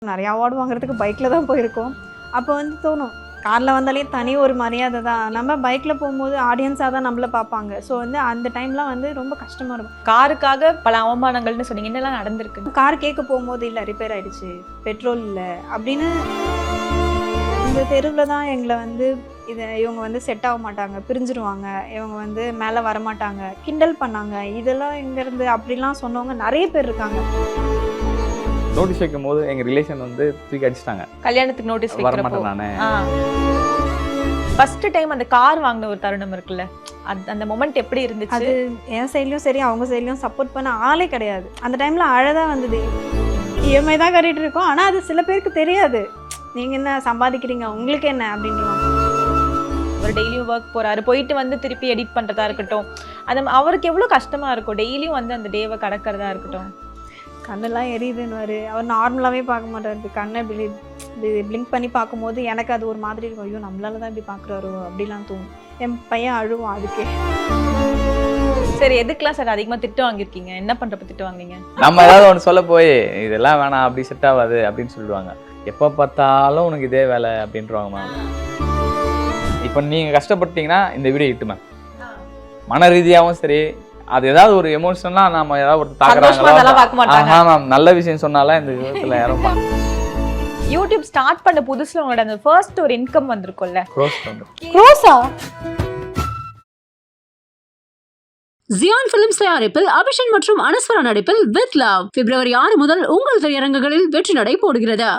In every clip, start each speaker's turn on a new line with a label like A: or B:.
A: நிறைய அவார்டு வாங்குறதுக்கு பைக்கில் தான் போயிருக்கோம். அப்போ வந்து தோணும், காரில் வந்தாலே தனி ஒரு மரியாதை தான். நம்ம பைக்கில் போகும்போது ஆடியன்ஸாக தான் நம்மளை பார்ப்பாங்க. ஸோ வந்து அந்த டைம்லாம் வந்து ரொம்ப கஷ்டமாக இருக்கும்.
B: காருக்காக பல அவமானங்கள்னு சொன்னீங்க, என்னெல்லாம் நடந்திருக்கு?
A: கார் கேட்க போகும்போது இல்லை ரிப்பேர் ஆகிடுச்சு, பெட்ரோல் இல்லை அப்படின்னு. இந்த தெருவில் தான் எங்களை வந்து இவங்க வந்து செட் ஆக மாட்டாங்க, பிரிஞ்சிருவாங்க, இவங்க வந்து மேலே வரமாட்டாங்க, கிண்டல் பண்ணாங்க, இதெல்லாம் எங்கேருந்து அப்படிலாம் சொன்னவங்க நிறைய பேர் இருக்காங்க.
C: நோட்டீஸ் வைக்கும் போது எங்கள் ரிலேஷன் வந்து தூக்கி அடிச்சிட்டாங்க.
B: கல்யாணத்துக்கு நோட்டீஸ் வைக்கிறப்போ
C: நானே
B: ஃபர்ஸ்ட் டைம் அந்த கார் வாங்கின ஒரு தருணம் இருக்குல்ல, அந்த மொமெண்ட் எப்படி இருந்துச்சு?
A: அது என் சைட்லையும் சரி அவங்க சைட்லையும் சப்போர்ட் பண்ண ஆளே கிடையாது. அந்த டைமில் அழகாக வந்தது. இஎம்ஐ தான் கட்டிகிட்டு இருக்கோம், ஆனால் அது சில பேருக்கு தெரியாது. நீங்கள் என்ன சம்பாதிக்கிறீங்க, உங்களுக்கு என்ன அப்படின்றாங்க.
B: ஒரு டெய்லியும் ஒர்க் போகிறாரு, போயிட்டு வந்து திருப்பி எடிட் பண்ணுறதா இருக்கட்டும், அந்த அவருக்கு எவ்வளோ கஷ்டமாக இருக்கும் டெய்லியும் வந்து அந்த டேவை கடக்கிறதா இருக்கட்டும்.
A: கண்ணெல்லாம் எரியுதுன்னு அவர் நார்மலாகவே பார்க்க மாட்டார். கண்ணை பிளிங்க் பண்ணி பார்க்கும்போது எனக்கு அது ஒரு மாதிரி இருக்கும். ஐயோ நம்மளால தான் இப்படி பார்க்குறாரோ அப்படிலாம் தோணும். என் பையன் அழுவான் அதுக்கே.
B: சரி, எதுக்கெல்லாம் சார் அதிகமாக திட்டு வாங்கியிருக்கீங்க? என்ன பண்ணுறப்ப திட்டு வாங்கினீங்க?
C: நம்ம ஏதாவது ஒன்று சொல்ல போய் இதெல்லாம் வேணாம், அப்படி செட் ஆகாது அப்படின்னு சொல்லிடுவாங்க. எப்போ பார்த்தாலும் உனக்கு இதே வேலை அப்படின்றாங்க மேம். இப்போ நீங்கள் கஷ்டப்பட்டீங்கன்னா இந்த வீடியோ இட்டுமே மன ரீதியாகவும் சரி, அது ஏதாவது ஒரு எமோஷனலா நம்ம ஏதாவது ஒரு தாக்குறாங்களோ, நல்ல விஷயம் சொன்னாலும் இந்த விதத்துல யாரும்
B: யூடியூப் ஸ்டார்ட் பண்ண புதுசுல உங்களோட அந்த ஃபர்ஸ்ட் ஒரு இன்கம் வந்திருக்கும்ல?
A: க்ரோஸா?
D: ஜியான் பிலிம்ஸ் தயாரிப்பில் அபிஷன் மற்றும் அனஸ்வரா நடிப்பில் வித் லவ் February 6 முதல் உங்கள் திரையரங்குகளில் வெற்றி நடை போடுகிறது.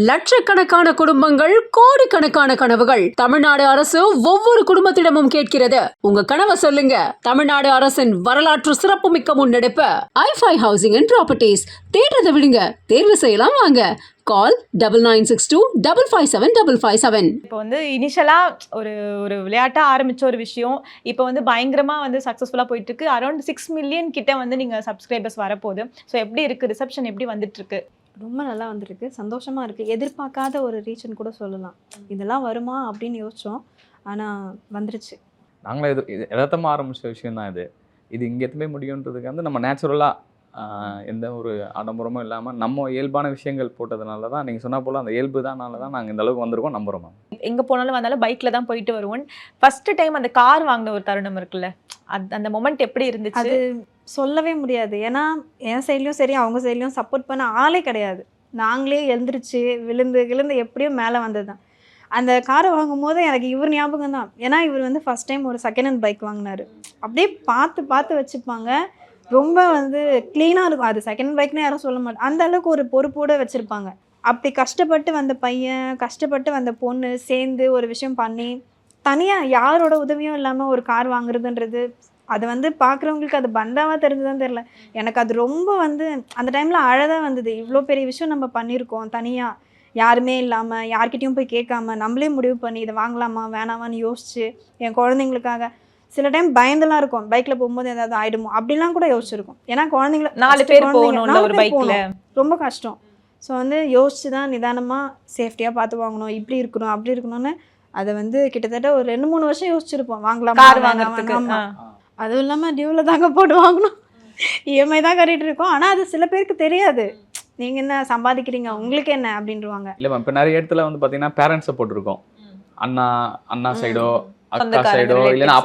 D: லட்சக்கணக்கான குடும்பங்கள், கோடிக்கணக்கான கனவுகள். தமிழ்நாடு அரசு ஒவ்வொரு குடும்பத்திடமும் கேட்கிறது, உங்க கனவை சொல்லுங்க. தமிழ்நாடு அரசின் வரலாற்று சிறப்புமிக்க முன்னெடுப்பு i5 ஹவுசிங் அண்ட் ப்ராப்பர்ட்டிஸ். தேடுறதை விடுங்க, தேர்வு செய்யலாம் வாங்க. கால் 9962557557.
B: இப்போ வந்து இனிஷியலா ஒரு விளையாட்டா ஆரம்பிச்ச ஒரு விஷயம் இப்போ வந்து பயங்கரமா வந்து சக்சஸ்ஃபுல்லா போயிட்டு இருக்கு. அரௌண்ட் 6 மில்லியன் கிட்ட வந்து நீங்க சப்ஸ்கிரைபர்ஸ் வரப்போகுது. ஸோ எப்படி இருக்கு ரிசப்ஷன், எப்படி வந்துட்டு இருக்கு?
A: ரொம்ப நல்லா வந்திருக்கு, சந்தோஷமா இருக்கு. எதிர்பார்க்காத ஒரு ரீச்சன் கூட சொல்லலாம். இதெல்லாம் வருமா அப்படின்னு யோசிச்சோம், ஆனா வந்துருச்சு.
C: நாங்களே யதார்த்தமாக ஆரம்பிச்ச விஷயம் தான் இது இங்கே எதுவுமே முடியுன்றதுக்கு வந்து நம்ம நேச்சுரலாக எந்த ஒரு ஆடம்பரமும் இல்லாமல் நம்ம இயல்பான விஷயங்கள் போட்டதுனால தான், நீங்கள் சொன்ன போல் அந்த இயல்பு தானால தான் நாங்கள் இந்த அளவுக்கு வந்திருக்கோம், நம்புகிறோம் மேம்.
B: எங்கே போனாலும் வந்தாலும் பைக்கில் தான் போயிட்டு வருவோம். ஃபர்ஸ்ட் டைம் அந்த கார் வாங்கின ஒரு தருணம் இருக்குல்ல, அந்த மொமெண்ட் எப்படி இருந்துச்சு?
A: அது சொல்லவே முடியாது. ஏன்னா என் சைட்லையும் சரி அவங்க சைட்லையும் சப்போர்ட் பண்ண ஆளே கிடையாது. நாங்களே எழுந்திரிச்சு விழுந்து எப்படியோ மேலே வந்தது தான். அந்த காரை வாங்கும் போது எனக்கு இவர் ஞாபகம் தான். ஏன்னா இவர் வந்து ஃபஸ்ட் டைம் ஒரு செகண்ட் ஹேண்ட் பைக் வாங்கினார். அப்படியே பார்த்து வச்சுப்பாங்க, ரொம்ப வந்து க்ளீனாக இருக்கும். அது செகண்ட் ஹேண்ட் பைக்னு யாரும் சொல்ல மாட்டாங்க, அந்த அளவுக்கு ஒரு பொறுப்போடு வச்சுருப்பாங்க. அப்படி கஷ்டப்பட்டு வந்த பையன், கஷ்டப்பட்டு வந்த பொண்ணு சேர்ந்து ஒரு விஷயம் பண்ணி தனியாக யாரோட உதவியும் இல்லாமல் ஒரு கார் வாங்குறதுன்றது, அது வந்து பார்க்குறவங்களுக்கு அது பந்தாவாக தெரிஞ்சுதான் தெரில. எனக்கு அது ரொம்ப வந்து அந்த டைமில் அழகாக வந்தது. இவ்வளோ பெரிய விஷயம் நம்ம பண்ணியிருக்கோம் தனியாக, யாருமே இல்லாமல், யார்கிட்டையும் போய் கேட்காம நம்மளே முடிவு பண்ணி இதை வாங்கலாமா வேணாமான்னு யோசிச்சு என் குழந்தைங்களுக்காக. சில டைம் பயந்துலாம் இருக்கும், பைக்கில் போகும்போது ஏதாவது ஆகிடுமோ அப்படிலாம் கூட யோசிச்சிருக்கோம். ஏன்னா குழந்தைங்கள 4 பேர் போகணும், ரொம்ப கஷ்டம். ஸோ வந்து யோசிச்சு தான் நிதானமாக சேஃப்டியாக பார்த்து வாங்கணும், இப்படி இருக்கணும் அப்படி இருக்கணும்னு. அதை வந்து கிட்டத்தட்ட ஒரு 2-3 வருஷம் யோசிச்சிருப்போம் வாங்கலாம்
B: கார் வாங்குறதுக்கு.
A: அதுவும் இல்லாமல் டியூவில் தாங்க போட்டு வாங்கணும், இஎம்ஐ தான் கட்டிகிட்டு இருக்கோம். ஆனால் அது சில பேருக்கு தெரியாது, நீங்கள் என்ன சம்பாதிக்கிறீங்க, உங்களுக்கு என்ன அப்படின்றவாங்க.
C: இல்லை மேம், இப்போ நிறைய இடத்துல வந்து பார்த்தீங்கன்னா பேரண்ட்ஸை போட்டிருக்கோம், அண்ணா சைடோ அக்கா சைடோ இல்லைன்னா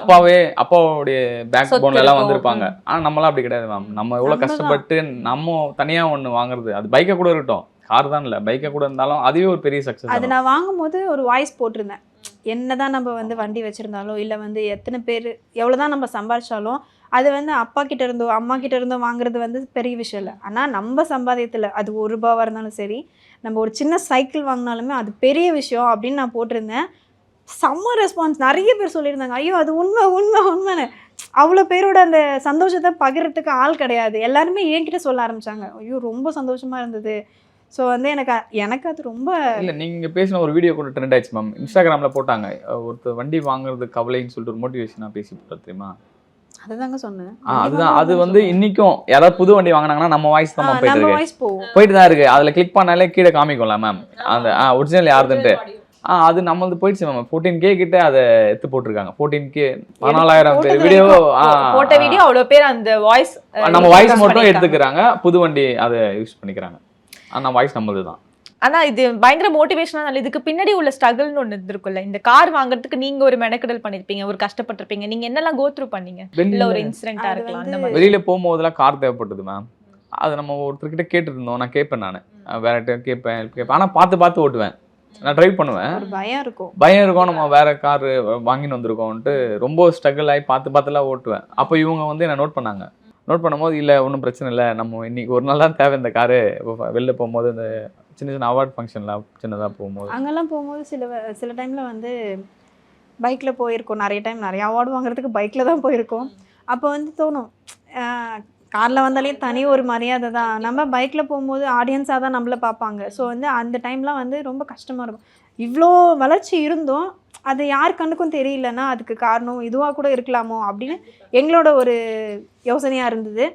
C: அப்பாவுடைய பேக் போன்ல எல்லாம் வந்திருப்பாங்க. ஆனா நம்மளாம் அப்படி கிடையாது மேம். நம்ம எவ்வளவு கஷ்டப்பட்டு நம்ம தனியா ஒண்ணு வாங்குறது, அது பைக்கை கூட இருக்கட்டும், கார் தான் இல்லை, பைக்கை கூட இருந்தாலும் அதுவே ஒரு பெரிய சக்சஸ்.
A: அது நான் வாங்கும் போது ஒரு வாய்ஸ் போட்டிருந்தேன், என்னதான் நம்ம வந்து வண்டி வச்சிருந்தாலும் இல்லை வந்து எத்தனை பேர் எவ்வளோதான் நம்ம சம்பாதிச்சாலும் அது வந்து அப்பா கிட்ட இருந்தோ அம்மா கிட்ட இருந்தோ வாங்குறது வந்து பெரிய விஷயம் இல்லை. ஆனால் நம்ம சம்பாதியத்தில் அது ₹1 இருந்தாலும் சரி, நம்ம ஒரு சின்ன சைக்கிள் வாங்கினாலுமே அது பெரிய விஷயம் அப்படின்னு நான் போட்டிருந்தேன். செம்ம ரெஸ்பான்ஸ், நிறைய பேர் சொல்லியிருந்தாங்க, ஐயோ அது உண்மைன்னு. அவ்வளோ பேரோட அந்த சந்தோஷத்தை பகிர்றதுக்கு ஆள் கிடையாது, எல்லாருமே என்கிட்ட சொல்ல ஆரம்பித்தாங்க. ஐயோ ரொம்ப சந்தோஷமாக இருந்தது. ஸோ வந்து எனக்கு அது ரொம்ப
C: இல்லை. நீங்கள் பேசின ஒரு வீடியோ கூட ட்ரெண்ட் ஆயிடுச்சு மேம், இன்ஸ்டாகிராமில் போட்டாங்க. ஒருத்தர் வண்டி வாங்குறது கவலைன்னு சொல்லிட்டு ஒரு மோட்டிவேஷனாக பேசி போட்டார் தெரியுமா?
A: அதுதாங்க சொன்னேன்.
C: அதுதான், அது வந்து இன்னைக்கும் யாராவது புது வண்டி வாங்கினாங்கன்னா நம்ம வாய்ஸ் தான் போயிட்டு தான் இருக்கு. அதில் கிளிக் பண்ணாலே கீழே காமிக்கும்ல மேம் அந்த ஒரிஜினல் யாருதுன்ட்டு. அது நம்மளது போயிடுச்சு மேம். 14K கிட்ட அதை எடுத்து போட்டிருக்காங்க. 14K 14,000 வீடியோ
B: போட்ட வீடியோ அவ்வளோ பேர் அந்த வாய்ஸ்
C: நம்ம வாய்ஸ் மட்டும் எடுத்துக்கிறாங்க, புது வண்டி அதை யூஸ் பண்ணிக்கிறாங்க. ஆனால் வாய்ஸ் நம்மளது தான்.
B: ஆனா இது பயங்கர மோட்டிவேஷனான இதுக்கு பின்னாடி உள்ள ஸ்ட்ரகிள்னு ஒண்ணு இருந்திருக்கும்ல. இந்த கார் வாங்குறதுக்கு நீங்க ஒரு மெனக்கெடல் பண்ணிருப்பீங்க, ஒரு கஷ்டப்பட்டிருப்பீங்க. நீங்க என்னெல்லாம் கோ த்ரூ பண்ணீங்க? இல்ல ஒரு இன்சிடென்ட்டா
A: அது
B: இருக்கலாம்
A: வந்து
B: அந்த மாதிரி.
C: வெளியில போகும்போதெல்லாம் கார் தேவைப்பட்டது மேம். அது நம்ம ஒருத்தர்கிட்ட கேட்டுட்டு இருந்தோம். நான் கேட்பேன், நான் வேற கேட்பேன். ஆனா பார்த்து ஓட்டுவேன். நான் டிரைவ் பண்ணுவேன்.
A: ஒரு பயம் இருக்கும்.
C: பயம் இருக்கும், நம்ம வேற கார் வாங்கின்னு வந்திருக்கோம்ட்டு ரொம்ப ஸ்ட்ரகிள் ஆகி பார்த்துலாம் ஓட்டுவேன். அப்போ இவங்க வந்து என்ன நோட் பண்ணாங்க. நோட் பண்ணும்போது இல்லை ஒன்றும் பிரச்சனை இல்லை, நம்ம இன்னைக்கு ஒரு நாள் தான் தேவை இந்த காரு. வெளில போகும்போது இந்த சின்ன அவார்ட் ஃபங்க்ஷன்லாம் சின்னதாக போகும்போது
A: அங்கெல்லாம் போகும்போது சில டைமில் வந்து பைக்கில் போயிருக்கோம். நிறைய டைம் நிறைய அவார்டு வாங்குறதுக்கு பைக்கில் தான் போயிருக்கோம். அப்போ வந்து தோணும், காரில் வந்தாலே தனி ஒரு மரியாதை தான். நம்ம பைக்கில் போகும்போது ஆடியன்ஸாக தான் நம்மளை பார்ப்பாங்க. ஸோ வந்து அந்த டைம்லாம் வந்து ரொம்ப கஷ்டமாக இருக்கும். இவ்வளோ வளர்ச்சி இருந்தும் அது யார் கண்ணுக்கும் தெரியலன்னா அதுக்கு காரணம் இதுவாக கூட இருக்கலாமோ அப்படின்னு எங்களோட ஒரு யோசனையாக இருந்தது.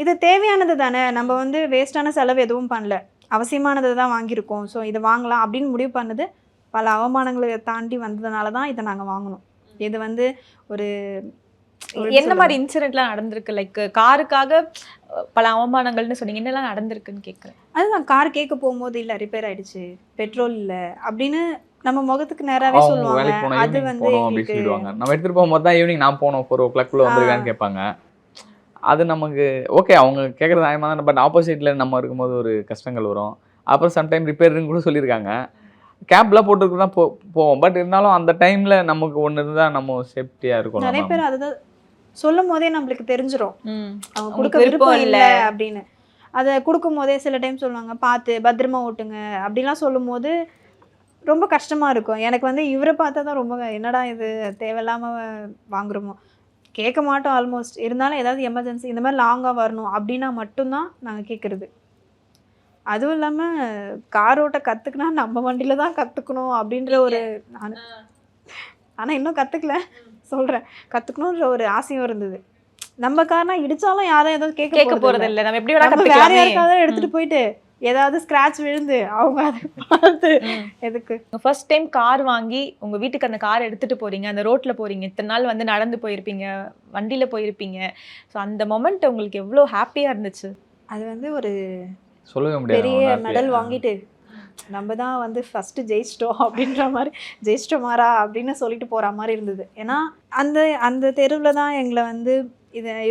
A: இது தேவையானது தானே, நம்ம வந்து வேஸ்ட்டான செலவு எதுவும் பண்ணல, அவசியமானதை தான் வாங்கியிருக்கோம். ஸோ இதை வாங்கலாம் அப்படின்னு முடிவு பண்ணது. பல அவமானங்களை தாண்டி வந்ததுனால தான் இதை நாங்கள் வாங்கினோம். இது வந்து ஒரு
B: என்ன மாதிரி இன்சிடென்ட்லாம் நடந்திருக்கு? லைக் காருக்காக பல அவமானங்கள்னு சொன்னீங்க, என்னெல்லாம் நடந்திருக்குன்னு கேட்குறேன்.
A: அதுதான், கார் கேட்க போகும்போது இல்லை ரிப்பேர் ஆயிடுச்சு, பெட்ரோல் இல்லை அப்படின்னு நம்ம முகத்துக்கு நேராகவே சொல்லுவாங்க.
C: வேலைக்கு போனோம்,
A: அது
C: ஈவினிங்
A: வந்து
C: போனோம் அப்படின்னு சொல்லிடுவாங்க. நம்ம எடுத்துகிட்டு போகும்போது தான் ஈவினிங் நான் போனோம் 4 o'clock வந்துருக்கான்னு கேட்பாங்க. அது நமக்கு ஓகே, அவங்க கேட்குறது நியாயமாக தான். பட் ஆப்போசிட்டில் நம்ம இருக்கும்போது ஒரு கஷ்டங்கள் வரும். அப்புறம் சம்டைம் ரிப்பேர்னு கூட சொல்லியிருக்காங்க. கேப்லாம் போட்டுருக்கு தான் போவோம். பட் இருந்தாலும் அந்த டைமில் நமக்கு ஒன்று இருந்தால் நம்ம சேஃப்டியாக இருக்கும்.
A: நிறைய பேர் அதுதான் சொல்லும் போதே நம்மளுக்கு தெரிஞ்சிடும் அவங்க கொடுக்க
B: உங்களுக்கு விருப்பம்
A: விருப்பம்
B: இல்ல
A: இல்லை அப்படின்னு. அதை கொடுக்கும் போதே சில டைம் சொல்லுவாங்க, பார்த்து பத்திரமா ஓட்டுங்க அப்படிலாம் சொல்லும் போது ரொம்ப கஷ்டமாக இருக்கும். எனக்கு வந்து இவரை பார்த்தா தான் ரொம்ப என்னடா இது தேவையில்லாமல் வாங்குறோமோ, கேட்க மாட்டோம் ஆல்மோஸ்ட். இருந்தாலும் ஏதாவது எமர்ஜென்சி இந்த மாதிரி லாங்காக வரணும் அப்படின்னா மட்டும்தான் நாங்கள் கேட்குறது. அதுவும் இல்லாமல் கார் ஓட்ட கற்றுக்குனா நம்ம வண்டியில் தான் கற்றுக்கணும் அப்படின்ற ஒரு ஆனால் இன்னும் கற்றுக்கல, சொல்கிறேன், கற்றுக்கணுன்ற ஒரு ஆசையும் இருந்தது. நம்ம கார்னா இடிச்சாலும் யாரும் ஏதாவது கேட்க
B: போறது இல்லை, நம்ம எப்படி வேணா
A: வேற
B: கத்துக்கலாமே.
A: யாருக்காவது எடுத்துட்டு போயிட்டு ஏதாவது ஸ்கிராட்ச் விழுந்து அவங்க அதை பார்த்து எதுக்கு.
B: ஃபர்ஸ்ட் டைம் கார் வாங்கி உங்க வீட்டுக்கு அந்த கார் எடுத்துட்டு போறீங்க, அந்த ரோட்ல போறீங்க, இத்தனை நாள் வந்து நடந்து போயிருப்பீங்க, வண்டியில போயிருப்பீங்க. ஸோ அந்த மொமெண்ட் உங்களுக்கு எவ்வளோ ஹாப்பியா இருந்துச்சு?
A: அது வந்து ஒரு
C: சொல்லவே முடியாது.
A: பெரிய மெடல் வாங்கிட்டு நம்ம தான் வந்து ஃபஸ்ட்டு ஜெயிச்சிட்டோம் அப்படின்ற மாதிரி, ஜெயிச்சிட்டோமாரா அப்படின்னு சொல்லிட்டு போகிற மாதிரி இருந்தது. ஏன்னா அந்த தெருவில் தான் எங்களை வந்து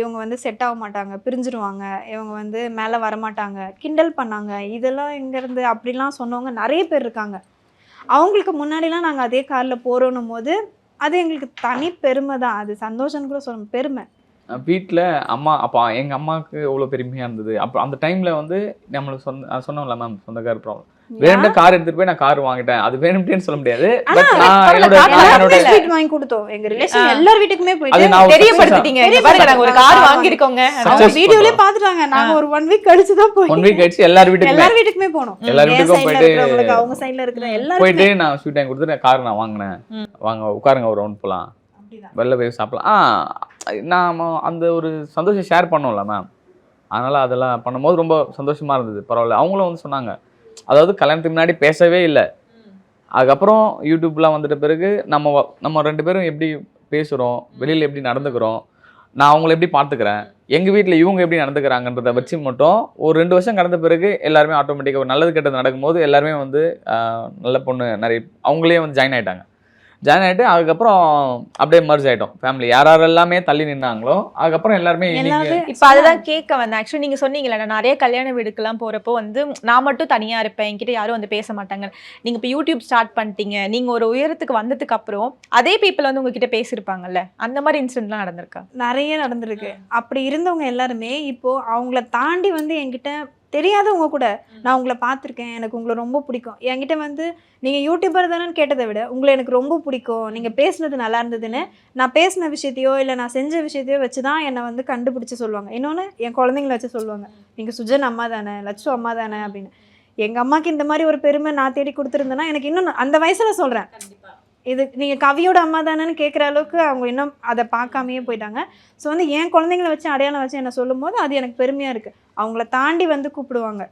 A: இவங்க வந்து செட் ஆக மாட்டாங்க, பிரிஞ்சிருவாங்க, இவங்க வந்து மேலே வரமாட்டாங்க, கிண்டல் பண்ணாங்க, இதெல்லாம் எங்கேருந்து அப்படிலாம் சொன்னவங்க நிறைய பேர் இருக்காங்க. அவங்களுக்கு முன்னாடிலாம் நாங்கள் அதே காரில் போகிறோன்னும் போது அது எங்களுக்கு தனி பெருமை தான். அது சந்தோஷம்னு கூட சொல்லணும், பெருமை.
C: வீட்டில் அம்மா அப்பா எங்கள் அம்மாவுக்கு எவ்வளோ பெருமையாக இருந்தது. அப்போ அந்த டைமில் வந்து நம்மளுக்கு சொன்னோம்ல மேம், சொந்தக்கார ப்ராப்ளம் வேணும்னா கார் எடுத்துட்டு போய் நான் கார் வாங்கிட்டேன். அது வேணும்னே சொல்ல முடியாது. பட் நான் என்னோட
A: ஸ்வீட் வாங்கி கொடுத்தோம். எங்க ரிலேஷன் எல்லார் வீட்டுக்குமே போயிட்டு
B: தெரியப்படுத்திட்டீங்க, இங்க பாருங்க நாங்க ஒரு கார் வாங்கிருக்கோங்க.
A: வீடியோலயே பாத்துட்டாங்க. நாங்க ஒரு 1 வீக் கழிச்சு தான் போய்
C: 1 வீக் கழிச்சு எல்லார் வீட்டுக்குமே
A: போனோம்.
C: எல்லார் வீட்டுக்கும் போயிட்டு
A: அவங்க சைடுல இருக்கிற எல்லாரும்
C: போயிட்டு நான் ஸ்வீட் வாங்கி கொடுத்துட்டு கார் நான் வாங்கினேன், வாங்க உட்காருங்க ஒரு ரவுண்ட் போகலாம், வெளில போய் சாப்பிடலாம். நாம அந்த ஒரு சந்தோஷம் ஷேர் பண்ணோம்ல மேம். அதனால அதெல்லாம் பண்ணும்போது ரொம்ப சந்தோஷமா இருந்தது. பரவாயில்ல. அவங்களும் வந்து சொன்னாங்க, அதாவது கல்யாணத்துக்கு முன்னாடி பேசவே இல்லை, அதுக்கப்புறம் யூடியூப்லாம் வந்துட்ட பிறகு நம்ம 2 பேரும் எப்படி பேசுகிறோம், வெளியில் எப்படி நடந்துக்கிறோம், நான் அவங்கள எப்படி பார்த்துக்கிறேன், எங்கள் வீட்டில் இவங்க எப்படி நடந்துக்கிறாங்கன்றதை வச்சு மட்டும் ஒரு 2 வருஷம் கடந்த பிறகு எல்லாருமே ஆட்டோமேட்டிக்காக ஒரு நல்லது கெட்டது நடக்கும்போது எல்லாருமே வந்து நல்ல பொண்ணு நிறைய அவங்களே வந்து ஜாயின் ஆகிட்டாங்க. அதுக்கப்புறம் அப்படியே மர்ஜ் ஆகிட்டோம் ஃபேமிலி. யார் எல்லாமே தள்ளி நின்னாங்களோ அதுக்கப்புறம் எல்லாருமே
B: இப்போ அதுதான் கேட்க வந்தேன். ஆக்சுவலி நீங்கள் சொன்னீங்களே, நான் நிறைய கல்யாண வீடுக்கெல்லாம் போகிறப்போ வந்து நான் மட்டும் தனியாக இருப்பேன், என்கிட்ட யாரும் வந்து பேச மாட்டாங்க. நீங்கள் இப்போ யூடியூப் ஸ்டார்ட் பண்ணிட்டீங்க, நீங்கள் ஒரு உயரத்துக்கு வந்ததுக்கு அப்புறம் அதே பீப்புள் வந்து உங்ககிட்ட பேசியிருப்பாங்கல்ல, அந்த மாதிரி இன்சிடென்ட்லாம் நடந்திருக்கா?
A: நிறைய நடந்திருக்கு. அப்படி இருந்தவங்க எல்லாருமே இப்போ அவங்கள தாண்டி வந்து என்கிட்ட தெரியாதவங்க கூட நான் உங்களை பார்த்துருக்கேன், எனக்கு உங்களை ரொம்ப பிடிக்கும், என்கிட்ட வந்து நீங்கள் யூடியூபர் தானேன்னு கேட்டதை விட உங்களை எனக்கு ரொம்ப பிடிக்கும், நீங்கள் பேசுனது நல்லா இருந்ததுன்னு நான் பேசின விஷயத்தையோ இல்லை நான் செஞ்ச விஷயத்தையோ வச்சு தான் என்னை வந்து கண்டுபிடிச்சி சொல்லுவாங்க. இன்னொன்று என் குழந்தைங்கள வச்சு சொல்லுவாங்க, நீங்கள் சுஜன் அம்மா தானே, லட்சு அம்மா தானே அப்படின்னு. எங்கள் அம்மாவுக்கு இந்த மாதிரி ஒரு பெருமை நான் தேடி கொடுத்துருந்தேன்னா எனக்கு இன்னும் அந்த வயசில் சொல்கிறேன், இது நீங்கள் கவியோட அம்மா தானேன்னு கேட்குற அளவுக்கு அவங்க இன்னும் அதை பார்க்காமையே போயிட்டாங்க. ஸோ வந்து என் குழந்தைங்கள வச்சு அடையாளம் வச்சு என்ன சொல்லும் போது அது எனக்கு பெருமையாக இருக்குது. அவங்கள தாண்டி வந்து கூப்பிடுவாங்க,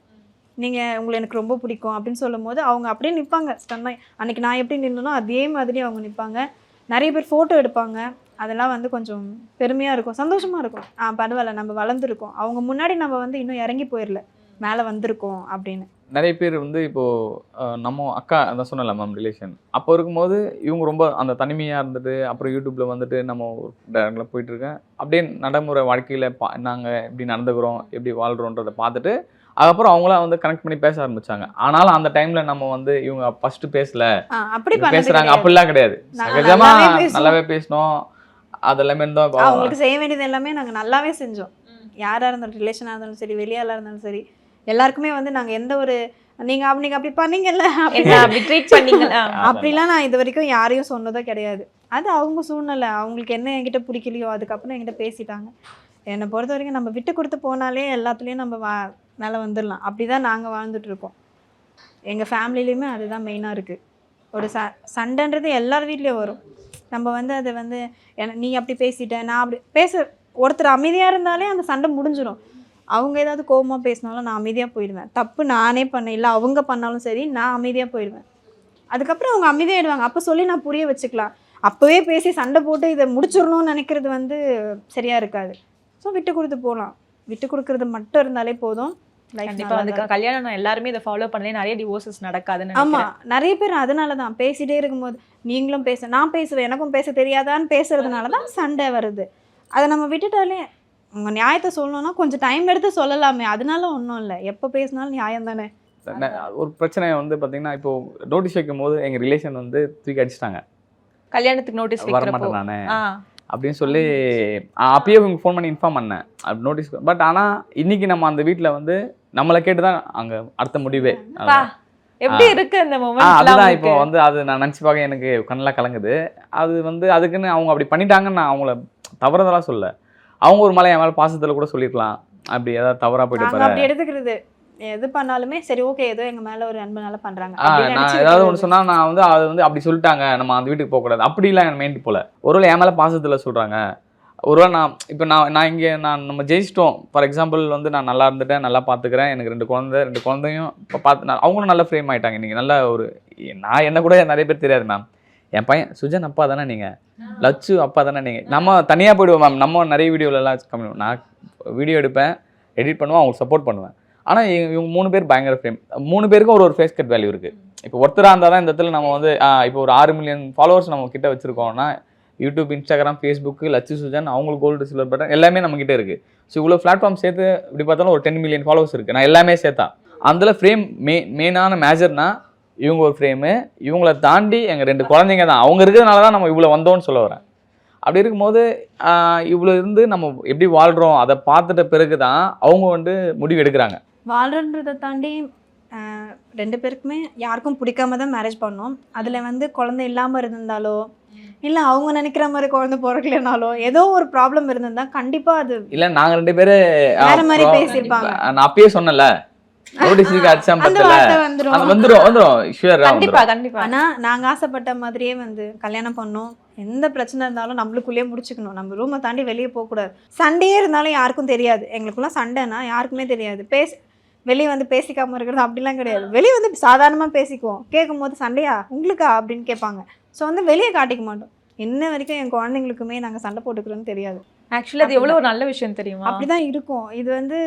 A: நீங்கள் உங்களை எனக்கு ரொம்ப பிடிக்கும் அப்படின்னு சொல்லும் போது அவங்க அப்படியே நிற்பாங்க ஸ்டன்னாய். அன்றைக்கி நான் எப்படி நின்னனோ அதே மாதிரி அவங்க நிற்பாங்க. நிறைய பேர் ஃபோட்டோ எடுப்பாங்க. அதெல்லாம் வந்து கொஞ்சம் பெருமையாக இருக்கும், சந்தோஷமாக இருக்கும். பரவாயில்ல, நம்ம வளர்ந்துருக்கோம், அவங்க முன்னாடி நம்ம வந்து இன்னும் இறங்கி போயிடல, மேலே வந்திருக்கோம் அப்படின்னு.
C: நிறைய பேர் வந்து இப்போது நம்ம அக்கா அதான் சொன்னல மேம் ரிலேஷன் அப்போ இருக்கும்போது இவங்க ரொம்ப அந்த தனிமையாக இருந்துட்டு அப்புறம் யூடியூப்பில் வந்துட்டு நம்ம டேரக்டில் போயிட்டுருக்கேன் அப்படியே நடைமுறை வாழ்க்கையில் நாங்கள் எப்படி நடந்துக்கிறோம் எப்படி வாழ்கிறோன்றதை பார்த்துட்டு அதுக்கப்புறம் அவங்களாம் வந்து கனெக்ட் பண்ணி பேச ஆரம்பிச்சாங்க. ஆனாலும் அந்த டைமில் நம்ம வந்து இவங்க ஃபஸ்ட்டு பேசல
A: அப்படி
C: பேசுகிறாங்க அப்படிலாம் கிடையாது. சகஜமாக நல்லாவே பேசினோம். அது எல்லாமே இருந்தோம்.
A: அவங்களுக்கு செய்ய வேண்டியது எல்லாமே நாங்கள் நல்லாவே செஞ்சோம். யாராக இருந்தாலும் ரிலேஷனாக இருந்தாலும் சரி வெளியாளாக இருந்தாலும் சரி எல்லாருக்குமே வந்து நாங்கள் எந்த ஒரு நீங்கள் அப்படி பண்ணீங்கல்ல
B: அப்படி ட்ரீட் பண்ணீங்களா
A: அப்படிலாம் நான் இது வரைக்கும் யாரையும் சொன்னதோ கிடையாது. அது அவங்க சூழ்நிலை, அவங்களுக்கு என்ன என்கிட்ட பிடிக்கலையோ அதுக்கப்புறம் என்கிட்ட பேசிட்டாங்க. என்னை பொறுத்த வரைக்கும் நம்ம விட்டு கொடுத்து போனாலே எல்லாத்துலேயும் நம்ம மேலே வந்துடலாம். அப்படி தான் நாங்கள் வாழ்ந்துட்டுருக்கோம். எங்கள் ஃபேமிலிலையுமே அதுதான் மெயினாக இருக்குது. ஒரு சண்டைன்றது எல்லார் வீட்லேயும் வரும். நம்ம வந்து அதை வந்து நீ அப்படி பேசிட்ட நான் அப்படி ஒருத்தர் அமைதியாக இருந்தாலே அந்த சண்டை முடிஞ்சிடும். அவங்க ஏதாவது கோபமாக பேசினாலும் நான் அமைதியாக போயிடுவேன். தப்பு நானே பண்ணேன் இல்லை அவங்க பண்ணாலும் சரி நான் அமைதியாக போயிடுவேன். அதுக்கப்புறம் அவங்க அமைதியாகிடுவாங்க. அப்போ சொல்லி நான் புரிய வச்சுக்கலாம். அப்போவே பேசி சண்டை போட்டு இதை முடிச்சிடணும்னு நினைக்கிறது வந்து சரியாக இருக்காது. ஸோ விட்டு கொடுத்து போகலாம். விட்டு கொடுக்கறது மட்டும் இருந்தாலே போதும்.
B: கண்டிப்பா வந்து கல்யாணம் எல்லாருமே இதை ஃபாலோ பண்ணல, நிறைய டிவோர்சஸ் நடக்காதுன்னு.
A: ஆமா, நிறைய பேர் அதனால தான் பேசிட்டே இருக்கும்போது நீங்களும் நான் பேசுவேன் எனக்கும் பேச தெரியாதான்னு பேசுறதுனால தான் சண்டை வருது. அதை நம்ம விட்டுட்டாலே உங்க நியாயத்தை சொல்லணும்னா கொஞ்சம் டைம் எடுத்து சொல்லலாமே, அதனால ஒன்றும் இல்லை. எப்போ பேசினாலும் நியாயம் தானே.
C: ஒரு பிரச்சனை வந்து பார்த்தீங்கன்னா இப்போ நோட்டீஸ் வைக்கும் போது எங்கள் ரிலேஷன் வந்து தூக்கி அடிச்சிட்டாங்க.
B: கல்யாணத்துக்கு நோட்டீஸ்
C: வரமாட்டேன் நானே அப்படின்னு சொல்லி அப்பயே இவங்க ஃபோன் பண்ணி இன்ஃபார்ம் பண்ணேன் அப்படி நோட்டீஸ். பட் ஆனால் இன்னைக்கு நம்ம அந்த வீட்டில் வந்து நம்மளை கேட்டு தான் அங்கே அடுத்த முடிவே.
B: எப்படி இருக்கு அந்த மொமெண்ட்?
C: அதுதான் இப்போ வந்து அது நான் நினச்சி பார்க்க எனக்கு கண்ணெல்லாம் கலங்குது. அது வந்து அதுக்குன்னு அவங்க அப்படி பண்ணிட்டாங்கன்னு நான் அவங்கள தவறுதெல்லாம் சொல்ல. அவங்க ஒரு மலை என் மேலே பாசத்தில் கூட சொல்லியிருக்கலாம். அப்படி ஏதாவது தவறாக போயிட்டு
A: அப்படி எடுத்துக்கிறது எது பண்ணாலுமே சரி ஓகே ஏதோ எங்க மேல ஒரு அன்புனால பண்றாங்க.
C: நான் ஏதாவது ஒன்று சொன்னா நான் வந்து அது வந்து அப்படி சொல்லிட்டாங்க நம்ம அந்த வீட்டுக்கு போகக்கூடாது அப்படிலாம் எனக்கு மெயின் போல. ஒருவேளை என் மேலே பாசத்தில் சொல்கிறாங்க. ஒருவேளை நான் இப்போ நான் இங்கே நம்ம ஜெயிச்சிட்டோம். ஃபார் எக்ஸாம்பிள் வந்து நான் நல்லா இருந்துட்டேன், நல்லா பார்த்துக்கிறேன், எனக்கு 2 குழந்தையும் இப்போ பார்த்து அவங்களும் நல்ல ஃப்ரேம் ஆகிட்டாங்க. இன்றைக்கி நல்ல ஒரு நான் என்ன கூட நிறைய பேர் தெரியாது மேம். என் பையன் சுஜன் அப்பா தானே நீங்கள், லட்சு அப்பா தானே நீங்கள். நம்ம தனியாக போயிடுவோம் மேம். நம்ம நிறைய வீடியோலலாம் கம்மி நான் வீடியோ எடுப்பேன், எடிட் பண்ணுவேன், அவங்களுக்கு சப்போர்ட் பண்ணுவேன். ஆனால் இவங்க 3 பேர் பயங்கர ஃப்ரேம். 3 பேருக்கும் ஒரு ஃபேஸ் கட் வேல்யூ இருக்குது. இப்போ ஒருத்தராக இருந்தால் தான் இந்த இடத்துல நம்ம வந்து இப்போ ஒரு 6 மில்லியன் ஃபாலோவர்ஸ் நம்ம கிட்ட வச்சுருக்கோம்னா யூடியூப், இன்ஸ்டாகிராம், ஃபேஸ்புக்கு, லட்சு சுஜன் அவங்களுக்கு கோல்டு சில்வர் பட்டன் எல்லாமே நம்மக்கிட்ட இருக்குது. ஸோ இவ்வளோ பிளாட்ஃபார்ம் சேர்த்து இப்படி பார்த்தாலும் ஒரு 10 மில்லியன் ஃபாலோவர்ஸ் இருக்குது. நான் எல்லாமே சேர்த்தா அதில் ஃப்ரேம் மெயினான மேஜர்னா இவங்க ஒரு ஃப்ரேமு. இவங்கள தாண்டி எங்கள் 2 குழந்தைங்க தான். அவங்க இருக்கிறதுனால தான் நம்ம இவ்வளோ வந்தோன்னு சொல்ல வரேன். அப்படி இருக்கும்போது இவ்வளோ இருந்து நம்ம எப்படி வாழ்கிறோம் அதை பார்த்துட்ட பிறகு தான் அவங்க வந்து முடிவு எடுக்கிறாங்க.
A: வாழ்றன்றதை தாண்டி 2 பேருக்குமே யாருக்கும் பிடிக்காம தான் மேரேஜ் பண்ணோம். அதில் வந்து குழந்தை இல்லாமல் இருந்திருந்தாலோ இல்லை அவங்க நினைக்கிற மாதிரி குழந்தை பிறக்கலனாலோ ஏதோ ஒரு ப்ராப்ளம் இருந்திருந்தா கண்டிப்பாக அது
C: இல்லை நாங்கள் 2 பேரும்
A: வேற மாதிரி பேசியிருப்பாங்க.
C: நான் அப்பயே சொன்னல
A: நாங்க ஆசைப்பட்ட மாதிரியே வந்து கல்யாணம் பண்ணோம். எந்த பிரச்சனை இருந்தாலும் நம்மளுக்குள்ளேயே முடிச்சுக்கணும். நம்ம ரூமை தாண்டி வெளியே போகக்கூடாது. சண்டையே இருந்தாலும் யாருக்கும் தெரியாது. எங்களுக்குள்ள சண்டைனா யாருக்குமே தெரியாது. வெளியே வந்து பேசிக்காம இருக்கிறது அப்படிலாம் கிடையாது. வெளியே வந்து சாதாரணமாக பேசிக்குவோம். கேட்கும் போது சண்டையா உங்களுக்கா அப்படின்னு கேட்பாங்க. ஸோ வந்து வெளியே காட்டிக்க மாட்டோம். இன்ன வரைக்கும் என் குழந்தைங்களுக்குமே நாங்கள் சண்டை போட்டுக்கிறோன்னு தெரியாது.
B: ஆக்சுவலி அது எவ்வளோ ஒரு நல்ல விஷயம் தெரியுமா?
A: அப்படிதான் இருக்கும். இது வந்து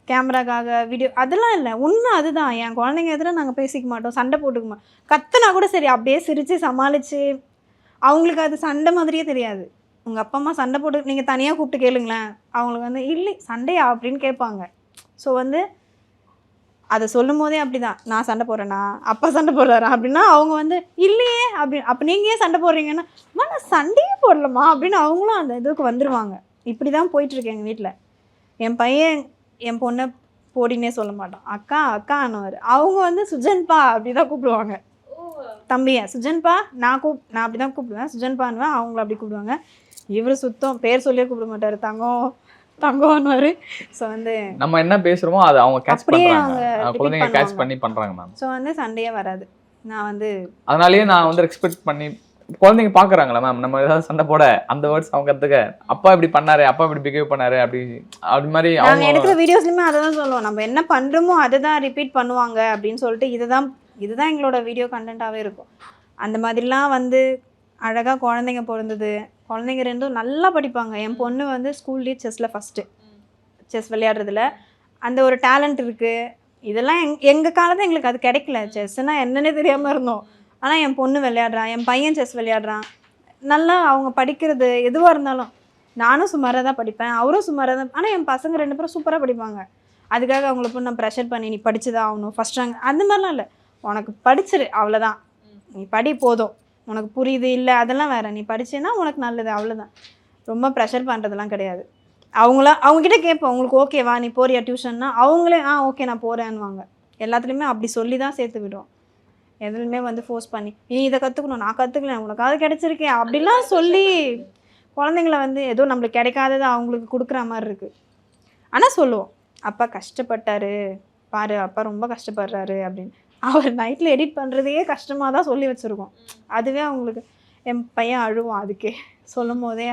A: கேமராக்காக வீடியோ அதெல்லாம் இல்லை, உண்மை அதுதான். என் குழந்தைங்க எதிராக நாங்கள் பேசிக்க மாட்டோம், சண்டை போட்டுக்க மாட்டோம். கத்துனா கூட சரி அப்படியே சிரித்து சமாளித்து அவங்களுக்கு அது சண்டை மாதிரியே தெரியாது. உங்கள் அப்பா அம்மா சண்டை போட்டு நீங்கள் தனியாக கூப்பிட்டு கேளுங்களேன், அவங்களுக்கு வந்து இல்லை சண்டையா அப்படின்னு கேட்பாங்க. ஸோ வந்து அதை சொல்லும் போதே அப்படி தான், நான் சண்டை போடுறேன்னா அப்பா சண்டை போடுறாரா அப்படின்னா அவங்க வந்து இல்லையே அப்போ நீங்கள் ஏன் சண்டை போடுறீங்கன்னா நான் சண்டையே போடலம்மா அப்படின்னு அவங்களும் அந்த இதுக்கு வந்துடுவாங்க. இப்படி தான் போயிட்டுருக்கு எங்கள் வீட்டில். என் பையன் என் பொண்ணை போடினே சொல்ல மாட்டான், அக்கா அக்கான்னுவார். அவங்க வந்து சுஜன்பா அப்படி தான் கூப்பிடுவாங்க. தம்பியை சுஜன்பா நான் அப்படி தான் கூப்பிடுவேன், சுஜன்பான்னுவேன், அவங்கள அப்படி கூப்பிடுவாங்க. இவர் சுத்தம் பேர் சொல்லியே கூப்பிட மாட்டார், தங்கம்னுவார். ஸோ வந்து
C: நம்ம என்ன பேசுகிறோமோ அதை அவங்க கேட்ச் பண்ணுறாங்க, குழந்தைங்க கேட்ச் பண்ணி பண்ணுறாங்க மேம்.
A: ஸோ வந்து சண்டையே வராது. நான் வந்து அதனாலேயே
C: நான் வந்து ரெஸ்பெக்ட் பண்ணி குழந்தைங்க பார்க்குறாங்களா மேம், நம்ம ஏதாவது சண்டை போட அந்த வேர்ட்ஸ் அவங்க கற்றுக்க, அப்பா இப்படி பண்ணாரு, அப்பா இப்படி பிஹேவ் பண்ணாரு, அப்படி மாதிரி
A: அவங்க எடுக்கிற வீடியோஸ்லையுமே அதை தான் சொல்லுவோம். நம்ம என்ன பண்ணுறோமோ அதை தான் ரிப்பீட் பண்ணுவாங்க அப்படின்னு சொல்லிட்டு இதுதான் எங்களோட வீடியோ கண்டென்ட்டாகவே இருக்கும். அந்த மாதிரிலாம் வந்து அழகாக குழந்தைங்க பிறந்தது. குழந்தைங்க 2 நல்லா படிப்பாங்க. என் பொண்ணு வந்து ஸ்கூல்லேயே செஸ்ஸில் ஃபஸ்ட்டு, செஸ் விளையாடுறதுல அந்த ஒரு டேலண்ட் இருக்குது. இதெல்லாம் எங்கள் காலத்தில் எங்களுக்கு அது கிடைக்கல. செஸ்ஸுனா என்னன்னே தெரியாமல் இருந்தோம். ஆனால் என் பொண்ணு விளையாடுறான், என் பையன் செஸ் விளையாடுறான். நல்லா அவங்க படிக்கிறது எதுவாக இருந்தாலும் நானும் சுமாராக தான் படிப்பேன், அவரும் சுமாராக தான். ஆனால் என் பசங்க 2 பேரும் சூப்பராக படிப்பாங்க. அதுக்காக அவங்கள போய் நான் ப்ரெஷர் பண்ணி நீ படிச்சு தான் ஆகணும் ஃபஸ்ட் ரேங்க் அந்த மாதிரிலாம் இல்லை. உனக்கு படிச்சிரு அவ்வளோதான், நீ படி போதும், உனக்கு புரியுது இல்லை அதெல்லாம் வேறு, நீ படிச்சேன்னா உனக்கு நல்லது அவ்வளோதான். ரொம்ப ப்ரெஷர் பண்ணுறதுலாம் கிடையாது. அவங்ககிட்ட கேட்போம் உங்களுக்கு ஓகேவா நீ போறியா டியூஷன்னா, அவங்களே ஓகே நான் போகிறேன்னுவாங்க. எல்லாத்துலேயுமே அப்படி சொல்லி தான் சேர்த்து விடுவோம். எதுலையுமே வந்து ஃபோர்ஸ் பண்ணி நீ இதை கற்றுக்கணும், நான் கற்றுக்கல, உனக்காவது கிடைச்சிருக்கேன் அப்படிலாம் சொல்லி குழந்தைங்கள வந்து ஏதோ நம்மளுக்கு கிடைக்காதது அவங்களுக்கு கொடுக்குற மாதிரி இருக்குது. ஆனால் சொல்லுவோம் அப்பா கஷ்டப்பட்டாரு பாரு, அப்பா ரொம்ப கஷ்டப்படுறாரு அப்படின்னு. அவர் நைட்டில் எடிட் பண்ணுறதையே கஷ்டமாக தான் சொல்லி வச்சுருக்கோம். அதுவே அவங்களுக்கு என் பையன் அழுவான் அதுக்கே சொல்லும் போதே,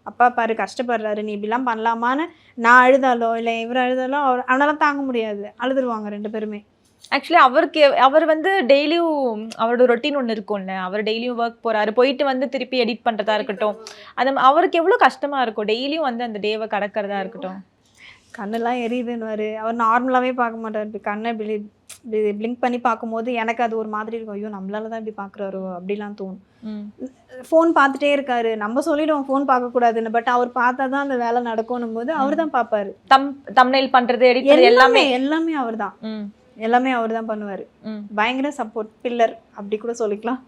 A: அப்பா பாரு கஷ்டப்படுறாரு நீ இப்படிலாம் பண்ணலாமான்னு. நான் அழுதாலோ இல்லை இவர் அழுதாலோ அவனால தாங்க முடியாது, அழுதுருவாங்க 2 பேருமே.
B: ஆக்சுவலி அவர் வந்து டெய்லியும் அவரோட ரொட்டீன் ஒன்று இருக்கும்ல, அவர் டெய்லியும் ஒர்க் போறாரு, போயிட்டு வந்து திருப்பி எடிட் பண்றதா இருக்கட்டும், அந்த அவருக்கு எவ்வளோ கஷ்டமா இருக்கும் டெய்லியும் வந்து அந்த டேவை கடக்கிறதா இருக்கட்டும்.
A: கண்ணெல்லாம் எரியுதுன்னு அவர் நார்மலாகவே பார்க்க மாட்டார். இப்படி கண்ணை இப்படி பிளிங்க் பண்ணி பார்க்கும்போது எனக்கு அது ஒரு மாதிரி இருக்கும், ஐயோ நம்மளால தான் இப்படி பார்க்குறாரோ அப்படிலாம் தோணும். ஃபோன் பார்த்துட்டே இருக்காரு, நம்ம சொல்லிடுவோம் ஃபோன் பார்க்கக்கூடாதுன்னு, பட் அவர் பார்த்தா தான் அந்த வேலை நடக்கணும் போது அவர் தான் பார்ப்பாரு.
B: தம்ப்நெயில் பண்றது எடிட்
A: எல்லாமே அவர் தான், எல்லாமே அவர் தான் பண்ணுவார். பயங்கர சப்போர்ட் பில்லர் அப்படி கூட சொல்லிக்கலாம்.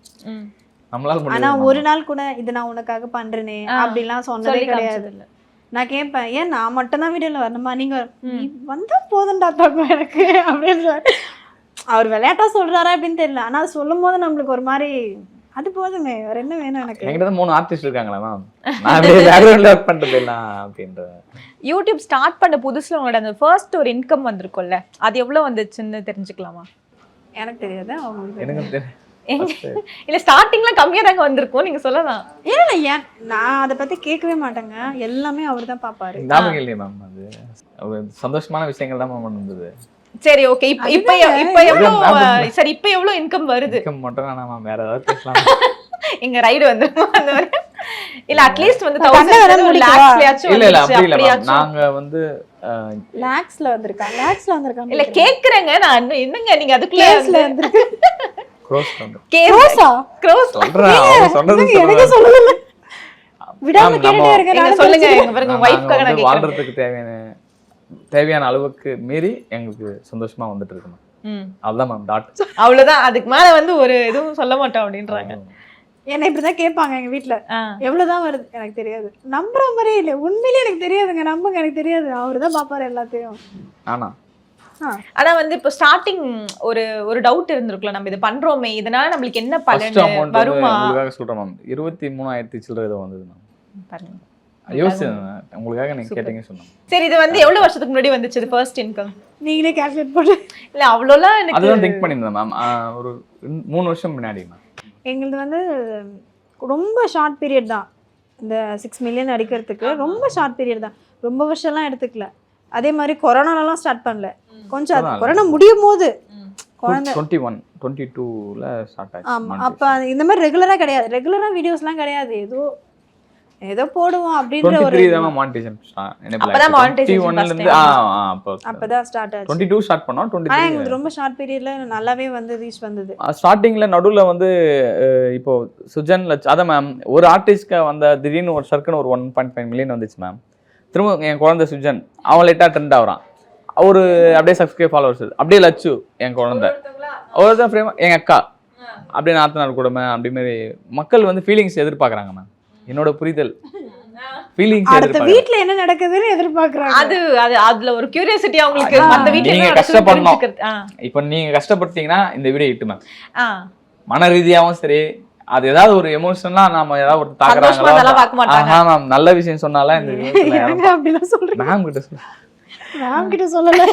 A: ஆனா ஒரு நாள் கூட இது நான் உனக்காக பண்றேனே அப்படிலாம் சொன்னதே கிடையாது. நான் கேட்பேன் ஏன் நான் மட்டும் தான் வீடியோல வரணுமா, நீங்க வந்தா போதும்டா தங்கம் எனக்கு அப்படின்னு அவர் விளையாட்டா சொல்றாரா அப்படின்னு தெரியல. ஆனா சொல்லும் போது நம்மளுக்கு ஒரு மாதிரி அது போதுங்க, வேற என்ன வேணும் எனக்கு.
C: என்கிட்ட 3 ஆர்டிஸ்ட் இருக்காங்களா மேம், நான் அப்படியே பேக்ரவுண்ட்ல ஒர்க் பண்றது இல்ல அப்படின்ற.
B: யூடியூப் ஸ்டார்ட் பண்ண புதுசுல உங்களோட அந்த ஃபர்ஸ்ட் ஒரு இன்கம் வந்திருக்கும்ல, அது எவ்வளவு வந்துச்சுன்னு தெரிஞ்சுக்கலாமா?
A: எனக்கு தெரியாது, அவங்களுக்கு
C: எனக்கு தெரியும்.
B: இல்ல ஸ்டார்டிங்ல கம்மியா தாங்க வந்திருக்கும், நீங்க சொல்லலாம்.
A: இல்ல ஏன் நான் அதை பத்தி கேட்கவே மாட்டேங்க, எல்லாமே அவர் தான் பாப்பாரு.
C: ஞாபகம் இல்லையே மேம், அது சந்தோஷமான விஷயங்கள் தான் மேம் வந்தது.
B: சரி ஓகே, இப்போ எவ்வளவு சரி இப்போ எவ்வளவு இன்கம் வருது?
C: இன்கம் மட்டும் நான் மேம் வேற ஏதாவது பேசலாம்.
B: எங்க ரைடு வந்து இல்ல அட்லீஸ்ட் வந்து 1000 லாக்ஸ்லயாச்சும்
C: இல்ல அப்படி இல்ல மேம், நாங்க வந்து
A: லாக்ஸ்ல வந்திருக்காங்க
B: இல்ல கேக்குறேங்க நான், என்னங்க நீங்க அதுக்குள்ள
A: வந்திருக்கு
C: க்ரோஸ் வந்து
A: க்ரோஸா
B: க்ரோஸ்
C: சொல்றேன், அவங்க சொன்னது
A: எனக்கு சொல்லல விடாம கேட்டே இருக்க.
B: நீங்க சொல்லுங்க, எங்க பாருங்க வைஃப்காக நான் கேக்குறேன்.
C: வாழ்றதுக்கு தேவையான அளவுக்கு மீறி எங்களுக்கு சந்தோஷமா வந்துட்டு இருக்கு மேம். அவ்வளவுதான் மேம், டாட்.
B: அவ்வளவுதான், அதுக்கு மேல வந்து ஒரு எதுவும் சொல்ல மாட்டோம் அப்படின்றாங்க.
A: என்ன இப்படிதான் கேட்பாங்க எங்க வீட்டுல, எவ்வளவுதான் வருது எனக்கு தெரியாது, நம்புற மாதிரியே இல்லை, உண்மையிலேயே எனக்கு தெரியாதுங்க, நம்புங்க எனக்கு தெரியாது, அவரு தான் பாப்பாரு எல்லாத்தையும்.
B: ஆனா வந்து இப்போ ஸ்டார்டிங் ஒரு டவுட் இருந்திருக்குல, நம்ம இது பண்றோமே இதனால நம்மளுக்கு என்ன பலன் வருமா?
C: உங்களுக்காக சொல்றேன் மேம், 23,000 சில்லறை ஏதோ வந்தது மேம். பாருங்க உங்களுக்காக நீங்க கேட்டீங்க சொன்னேன்.
B: சரி, இது வந்து எவ்வளவு வருஷத்துக்கு முன்னாடி வந்துச்சு இது ஃபர்ஸ்ட் இன்கம்?
A: நீங்களே கால்குலேட் பண்ணு.
B: இல்ல அவ்வளோலாம் எனக்கு
C: அதுதான் திங்க் பண்ணியிருந்தேன் மேம், ஒரு 3 வருஷம் முன்னாடி மேம்.
A: எங்களுது வந்து ரொம்ப ஷார்ட் பீரியட் தான், இந்த 6 மில்லியன் அடிக்கிறதுக்கு ரொம்ப ஷார்ட் பீரியட் தான், ரொம்ப வருஷம்லாம் எடுத்துக்கல. அதே மாதிரி கொரோனாலாம் ஸ்டார்ட் பண்ணல, கொஞ்சம் அது கொரோனா முடியும் போது குழந்தை
C: 21-22ல ஸ்டார்ட் ஆச்சு.
A: ஆமாம், அப்போ இந்த மாதிரி ரெகுலராக கிடையாது, ரெகுலராக வீடியோஸ்லாம் கிடையாது, ஏதோ போடுவோம் அப்படின்ற ஒரு அப்பதான் ஸ்டார்ட் ஆச்சு.
C: 22 ஸ்டார்ட் பண்ணோம், 23
A: எங்களுக்கு ரொம்ப ஷார்ட் பீரியட்ல நல்லாவே வந்து ரீச் வந்தது.
C: ஸ்டார்டிங்ல நடுவுல வந்து இப்போ சுஜன் அதான் மேம், ஒரு ஆர்டிஸ்ட்க்கு வந்த திடீர்னு ஒரு சர்க்குன்னு ஒரு 1.5 மில்லியன் வந்துச்சு மேம். திரும்ப என் குழந்தை சுஜன், அவன் லேட்டா ட்ரெண்ட் ஆகுறான், அவரு அப்படியே சப்ஸ்கிரைப் ஃபாலோவர்ஸ், அப்படியே லட்சு என் குழந்தை, அவர்தான் ஃப்ரேம் எங்க அக்கா, அப்படியே நாத்தனார் கூடமே, அப்படி மாதிரி மக்கள் வந்து ஃபீலிங்ஸ் எதிர்பார்க்குறாங்க மேம். என்னோட புரிதல் ஃபீலிங்ஸ் எதிர்பார்க்கறாங்க,
A: வீட்ல என்ன நடக்குதுன்னு எதிர்பார்க்கறாங்க.
B: அது அதுல ஒரு கியூரியாசிட்டி அவங்களுக்கு, அந்த வீட்ல
C: நீங்க கஷ்டப்படணும். இப்போ நீங்க கஷ்டப்பட்டீங்கன்னா இந்த வீடியோ ஹிட் மேம். மன ரீதியாவும் சரி, அது ஏதாவது ஒரு எமோஷனலா நாம ஏதாவது ஒரு தாக்குறாங்களா மேம், நல்ல விஷயம் சொன்னால இந்த வீடியோல
A: அப்படிலாம் சொல்றேன்.
C: மேம் கிட்ட சொல்ல,
A: மேம் கிட்ட சொல்லல,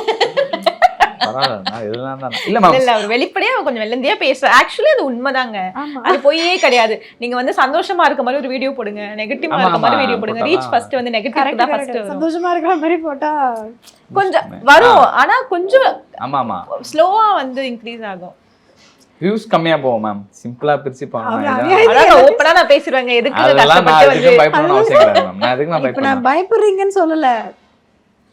B: இல்ல அவர் வெளிப்படையா கொஞ்சம் வெள்ளந்தியா பேசுற. ஆக்சுவலி அது உண்மைதாங்க, அது பொய்யே கிடையாது. நீங்க வந்து சந்தோஷமா இருக்க மாதிரி ஒரு வீடியோ போடுங்க, நெகட்டிவா இருக்க மாதிரி வீடியோ போடுங்க, ரீச் ஃபர்ஸ்ட் வந்து நெகட்டிவ் தான் ஃபர்ஸ்ட் வரும்.
A: சந்தோஷமா இருக்கிற மாதிரி போட்டா
B: கொஞ்சம் வரும், ஆனா கொஞ்சம் ஸ்லோவா வந்து இன்க்ரீஸ் ஆகும்,
C: வியூஸ் கம்மியா போகும் மேம். சிம்பிளா பிரிச்சு பாருங்க,
B: அதான் ஓபனா நான் பேசிடுவாங்க, எதுக்கு கஷ்டப்பட்டு வந்து
C: பயப்படணும் அவசியம் இல்லை மேம். நான் எதுக்கு நான் பயப்படணும்?
A: நான் பயப்படுறீங்கன்னு சொல்லல,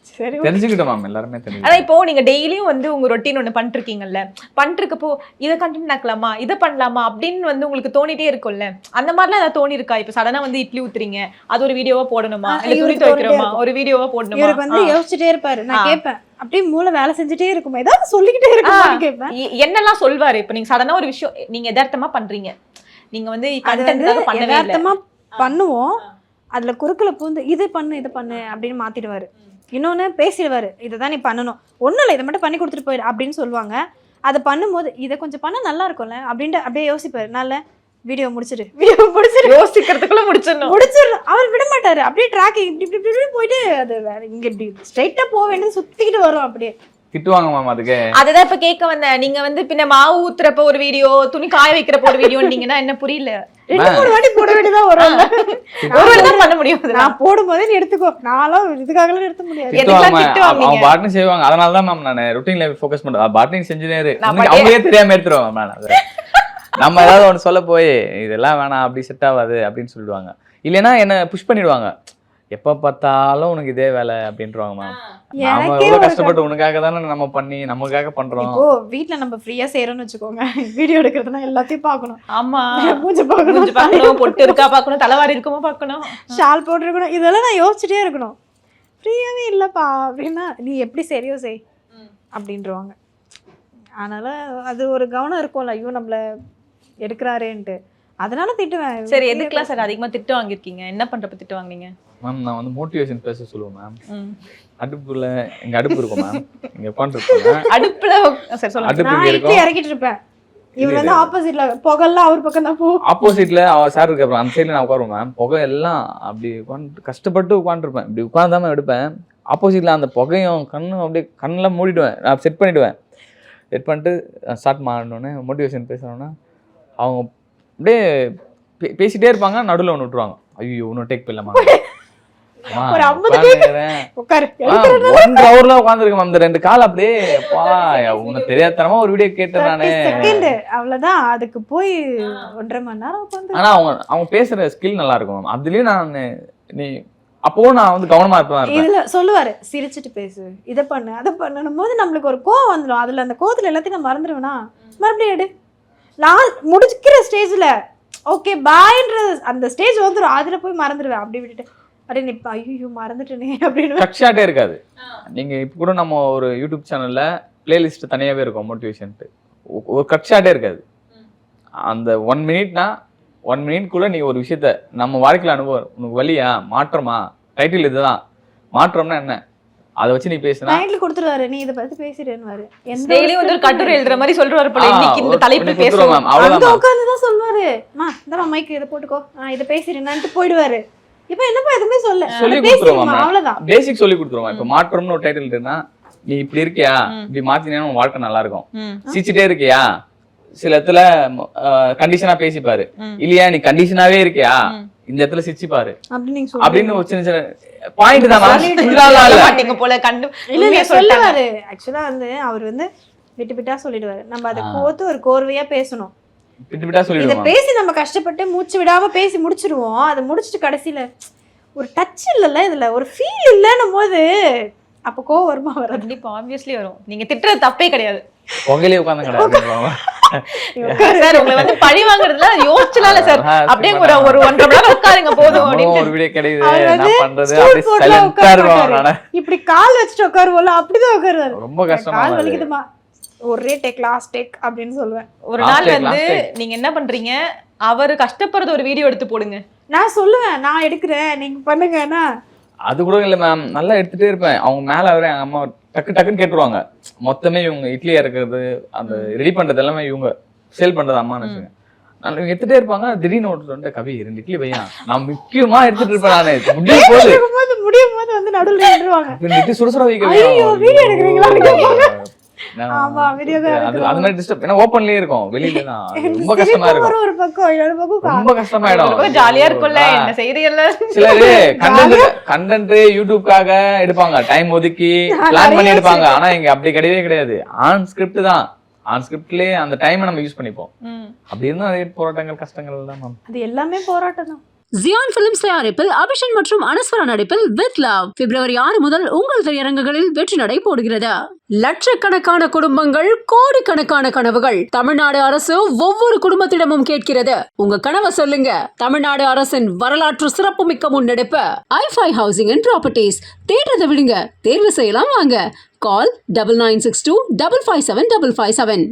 A: சரி
C: தெரிஞ்சுக்கிட்டோம் மேம், எல்லாருமே
B: ஆனா
C: தெரிஞ்சுக்கிட்டோம்.
B: இப்போ நீங்க டெய்லியும் வந்து உங்க ரொட்டீன் ஒண்ணு பண்ணிருக்கீங்கல்ல, பண்ணிருக்கப்போ இதை கண்டினியூ ஆக்கலாமா, இதை பண்ணலாமா அப்படின்னு வந்து உங்களுக்கு தோணிட்டே இருக்கும்ல, அந்த மாதிரிலாம் ஏதாவது தோணி இருக்கா? இப்ப சடனா வந்து இட்லி ஊத்துறீங்க, அது ஒரு வீடியோவா போடணுமா, இல்ல துணி
A: இவருக்கு
B: துவைக்கிறோமா
A: தோணிட்டே
B: ஒரு வீடியோவா போடணுமா?
A: இவருக்கு வந்து யோசிச்சுட்டே இருப்பாரு. நான் கேட்பேன், அப்படியே மூளை வேலை செஞ்சுட்டே இருக்கும், ஏதாவது சொல்லிக்கிட்டே இருக்குமான்னு கேட்பேன்.
B: என்னெல்லாம் சொல்வாரு? இப்ப நீங்க சடனா ஒரு விஷயம் நீங்க யதார்த்தமா பண்றீங்க, நீங்க வந்து
A: அது வந்து
B: கண்டென்ட்காக பண்ணவே இல்ல,
A: யதார்த்தமா பண்ணுவோம், அதுல குறுக்குல பூந்து இது பண்ணு அப்படின்னு மாத்திடுவாரு. இன்னொன்னு பேசிடுவாரு, இதுதான் நீ பண்ணணும், ஒண்ணும் இல்லை இதை மட்டும் பண்ணி கொடுத்துட்டு போயிடு அப்படின்னு சொல்லுவாங்க. அதை பண்ணும்போது இதை கொஞ்சம் பண்ணா நல்லா இருக்கும்ல அப்படின்ட்டு அப்படியே யோசிப்பாரு. நல்ல வீடியோ முடிச்சிடு
B: யோசிக்கிறதுக்குள்ள முடிச்சிடணும்.
A: முடிச்சிடணும். அவர் விட மாட்டாரு, அப்படியே ட்ராக்கிங் இப்படி இப்படி இப்படி இப்படி போயிட்டு அது வேற இங்க இப்படி ஸ்ட்ரைட்டா போக வேண்டியது சுத்திக்கிட்டு வரும். அப்படியே
C: திட்டுவாங்க மேம் அதுக்கு.
B: அதுதான் இப்ப கேட்க வந்தேன். நீங்க வந்து பின்ன மாவு ஊத்துறப்ப ஒரு வீடியோ, துணி காய வைக்கிறப்ப ஒரு வீடியோ நீங்கன்னா என்ன புரியல?
A: 2-3 வாட்டி போட வேண்டியதா வரும்.
B: ஒரு வேளை தான் பண்ண முடியும்.
A: நான் போடும் போதே நீ எடுத்துக்கோ, நான்லாம் இதுக்காகலாம் எடுத்த முடியாது.
B: எதுக்கெல்லாம்
C: திட்டுவாங்க,
B: திட்டுவாங்க
C: அவங்க
B: நீங்க?
C: பாட்னு செய்வாங்க. அதனால தான் மேம் நான் ருட்டீன்ல ஃபோக்கஸ் பண்றேன். பாட்னிங் செஞ்சுனே இரு,
B: நான்
C: உனக்கு அவங்களே தெரியாம எடுத்துருவாங்க மேம். அது நம்ம ஏதாவது ஒன்று சொல்ல போய் இதெல்லாம் வேணாம், அப்படி செட் ஆகாது அப்படின்னு சொல்லிடுவாங்க. இல்லைன்னா என்ன புஷ் பண்ணிடுவாங்க, எப்ப பார்த்தாலும் உனக்கு இதே வேலை அப்படின்றாங்க மேம். நாம
A: எனக்கே
C: எவ்வளவு
A: ஒரு
C: கஷ்டப்பட்டு உனக்காக தானே நம்ம பண்ணி நமக்காக பண்றோம்.
A: இப்போ வீட்ல நம்ம ஃப்ரீயா செய்யறோம்னு வச்சுக்கோங்க, வீடியோ எடுக்கிறதுனா எல்லாத்தையும் பார்க்கணும்.
B: ஆமா,
A: மூஞ்சி பார்க்கணும்,
B: மூஞ்சி பார்க்கணும், பொட்டு இருக்கா பார்க்கணும், தலைவாரி இருக்குமா பார்க்கணும்,
A: ஷால் போட்டிருக்கணும், இதெல்லாம் நான் யோசிச்சுட்டே இருக்கணும். ஃப்ரீயாவே இல்லப்பா அப்படின்னா நீ எப்படி சரியோ செய் அப்படின்றவாங்க. அதனால அது ஒரு கவனம் இருக்கும்ல, ஐயோ நம்மள எடுக்கிறாரேன்ட்டு, அதனால திட்டுவேன்.
B: சரி, எதுக்கெல்லாம் சார் அதிகமா திட்டு வாங்கிருக்கீங்க? என்ன பண்றப்ப திட்டு வாங்குனீங்க?
C: மேம் நான் வந்து மோட்டிவேஷன் பேச சொல்லுவேன் மேம். அடுப்புல எங்க அடுப்பு இருக்கும் மேம், இங்க உட்காந்துருப்பேன்.
B: அடுப்புல சரி சொல்லுங்க.
C: அடுப்பு
A: நான்
C: இங்க
A: இட்லி
C: இருக்கும்.
A: இறக்கிட்டு இருப்பேன், இவர் வந்து ஆப்போசிட்ல புகல்லாம் அவர் பக்கம் தான் போகும்.
C: ஆப்போசிட்ல சார் இருக்கு, அப்புறம் அந்த சைட்ல நான் உட்காருவேன் மேம். புகை எல்லாம் அப்படி உட்காந்து கஷ்டப்பட்டு உட்காந்துருப்பேன், இப்படி உட்காந்தாம எடுப்பேன். ஆப்போசிட்ல அந்த புகையும் கண்ணும் அப்படியே கண்ணெல்லாம் மூடிடுவேன், நான் செட் பண்ணிடுவேன். செட் பண்ணிட்டு ஸ்டார்ட் மாறினோடனே மோட்டிவேஷன் பேசுனோன்னா அவங்க அப்படியே பேசிட்டே இருப்பாங்க, நடுவில் ஒன்று விட்டுருவாங்க. ஐயோ இன்னும் டேக் போயிடலாமா,
A: ஒரு 50 உட்காரு
C: 1 ஹவர்ல உட்காந்துருக்கேன் மேம். இந்த 2 கால் அப்படியே அப்பா உனக்கு தெரியாதனமா ஒரு வீடியோ கேட்டேன் நானு.
A: செகண்ட் அவ்வளவுதான், அதுக்கு போய் 1.5 மணி நேரம் உட்காந்து.
C: ஆனா அவங்க பேசுற ஸ்கில் நல்லா இருக்கும் மேம். அதுலயும் நான் நீ அப்போ நான் வந்து கவனமா இருப்பேன்.
A: இதுல சொல்லுவாரு சிரிச்சிட்டு பேசு, இதை பண்ணு அதை பண்ணணும் போது நம்மளுக்கு ஒரு கோவம் வந்துடும். அதுல அந்த கோவத்துல எல்லாத்தையும் நான் மறந்துடுவேனா, மறுபடியும் எடு. நான் முடிக்கிற ஸ்டேஜ்ல ஓகே பாய்ன்ற அந்த ஸ்டேஜ் வந்துடும், அதுல போய் மறந்துடுவேன். அப்படி விட்டுட்டு அப்படியே நிப்ப, ஐயோ மறந்துட்டேனே அப்படின்னு.
C: கட் ஷாட்டே இருக்காது. நீங்க இப்ப கூட நம்ம ஒரு யூடியூப் சேனல்ல பிளேலிஸ்ட் தனியாவே இருக்கும் மோட்டிவேஷன்ட்டு, ஒரு கட் ஷாட்டே இருக்காது. அந்த 1 மினிட்னா 1 மினிட்குள்ள நீ ஒரு விஷயத்த நம்ம வாழ்க்கையில அனுபவம், உனக்கு வலியா மாற்றமா, டைட்டில் இதுதான், மாற்றம்னா என்ன, அதை வச்சு நீ பேசுனா
A: டைட்டில் கொடுத்துருவாரு, நீ இதை பத்தி பேசிடுன்னு.
B: டெய்லி வந்து ஒரு கட்டுரை எழுதுற மாதிரி சொல்றாரு போல, இன்னைக்கு இந்த தலைப்பு பேசுறோம்
C: மேம்.
A: அங்க
C: அவ்வளவுதான்
A: உட்காந்துதான் சொல்லுவாரு, மா இந்த மைக்கு இதை போட்டுக்கோ, இதை பேசிடுனான்ட்டு போயிடுவாரு. இப்ப என்னப்பா எதுவுமே
C: சொல்லி
A: பேசிடுமா,
C: கொடுத்துருவோம்.
A: அவ்வளவுதான்.
C: பேசிக் சொல்லி கொடுத்துருவோம். இப்ப மாற்றம்னு ஒரு டைட்டில் இருக்குன்னா, நீ இப்படி இருக்கியா, இப்படி மாத்தினா உன் வாழ்க்கை நல்லா இருக்கும். சிரிச்சுட்டே இருக்கியா, சில இடத்துல கண்டிஷனா பேசிப்பாரு. இல்லையா நீ கண்டிஷனாவே இருக்கியா, இந்த இடத்துல சிரிச்சு பாரு அப்படின்னு ஒரு சின்ன சின்ன பாயிண்ட் தான்
B: மாட்டீங்க போல. கண்டு
A: இல்ல சொல்லுவாரு. ஆக்சுவலா வந்து அவர் வந்து விட்டு விட்டா சொல்லிடுவாரு, நம்ம அதை கோத்து ஒரு கோர்வையா பேசணும்.
C: விட்டு விட்டா
A: இதை
C: சொல்லிடுவோம்.
A: பேசி நம்ம கஷ்டப்பட்டு மூச்சு விடாம பேசி முடிச்சிருவோம். அதை முடிச்சுட்டு கடைசியில ஒரு டச் இல்லைல்ல, இதுல ஒரு ஃபீல் இல்லைன்னும் போது அப்ப கோவம் வருமா வராது?
B: கண்டிப்பா ஆப்வியஸ்லி வரும். நீங்க திட்டுறது தப்பே கிடையாது.
C: புகையிலே உட்காந்து கிடையாது
B: சார் உங்களை வந்து பழி வாங்குறதுல யோசிச்சலாம் இல்ல சார், அப்படியே ஒரு 1.5 மணி நேரம் உட்காருங்க போதும் அப்படின்னு.
C: ஒரு வீடியோ கிடையாது,
A: அவர்
C: என்ன
A: வந்து
C: பண்றது,
A: stool
C: அப்படியே
A: போட்டுலாம்
C: சைலண்டா
A: உட்கார
C: இருக்கும்.
A: மாட்டாரு. இப்படி கால் வச்சுட்டு உட்காருவோம்ல, அப்படிதான் உட்காருவாரு.
C: ரொம்ப கஷ்டமா
A: கால்
C: இருக்கு.
A: வலிக்குதுமா, ஒரே டேக் லாஸ்ட் டேக் அப்படின்னு சொல்லுவேன்.
B: ஒரு நாள் வந்து நீங்க என்ன பண்றீங்க, அவரு கஷ்டப்படுறது ஒரு வீடியோ எடுத்து போடுங்க.
A: நான் சொல்லுவேன், நான் எடுக்கிறேன் நீங்க பண்ணுங்கன்னா.
C: அது கூட இல்ல மேம், நல்லா எடுத்துட்டே இருப்பேன். அவங்க மேல வர எங்க அம்மா டக்கு டக்குன்னு கேட்டுருவாங்க. மொத்தமே இவங்க இட்லி இறக்குறது, அந்த ரெடி பண்றது எல்லாமே இவங்க சேல் பண்றது அம்மான்னு வச்சுங்க. நான் எடுத்துட்டே இருப்பாங்க. திடீர்னு ஒரு கவி 2 இட்லி பையா, நான் முக்கியமா எடுத்துட்டு இருப்பேன். நானு
A: முடியும் போது வந்து நடுவுல நின்றுவாங்க.
C: சுடசுட
A: ஐயோ வீடியோ எடுக்கிறீங்களா? ஆமா வீடியோ தான்
C: அது அது மாதிரி டிஸ்டர்ப், ஏன்னா ஓபன்லயே இருக்கும், வெளியில தான் ரொம்ப கஷ்டமா இருக்கும்.
A: ஒரு பக்கம் இன்னொரு பக்கம்
C: ரொம்ப கஷ்டமாயிடும்.
B: ஜாலியா இருக்கும்ல, என்ன செய்யறீங்கல்ல.
C: சிலரு கண்டென்ட் யூடியூப்காக எடுப்பாங்க, டைம் ஒதுக்கி பிளான் பண்ணி எடுப்பாங்க. ஆனா இங்க அப்படி கிடையவே கிடையாது. ஆன் ஸ்கிரிப்ட் தான், ஆன் ஸ்கிரிப்ட்லயே அந்த டைமை நம்ம யூஸ் பண்ணிப்போம். அப்படி இருந்தா நிறைய போராட்டங்கள் கஷ்டங்கள் தான் மேம்.
A: அது எல்லாமே போராட்டம் தான்.
D: ஜியான் பிலிம்ஸ் தயாரிப்பில் அபிஷன் மற்றும் அனஸ்வரா நடிப்பில் வித் லவ் பிப்ரவரி 6 முதல் உங்கள் திரையரங்குகளில் வெற்றி நடை போடுகிறது. லட்சக்கணக்கான குடும்பங்கள், கோடிக்கணக்கான கனவுகள். தமிழ்நாடு அரசு ஒவ்வொரு குடும்பத்திடமும் கேட்கிறது. உங்க கனவை சொல்லுங்க. தமிழ்நாடு அரசின் வரலாற்று சிறப்புமிக்க முன்னெடுப்பு i5 ஹவுசிங் அண்ட் ப்ராப்பர்ட்டிஸ். தேடுறதை விடுங்க, தேர்வு செய்யலாம் வாங்க. கால் 9962 557 557.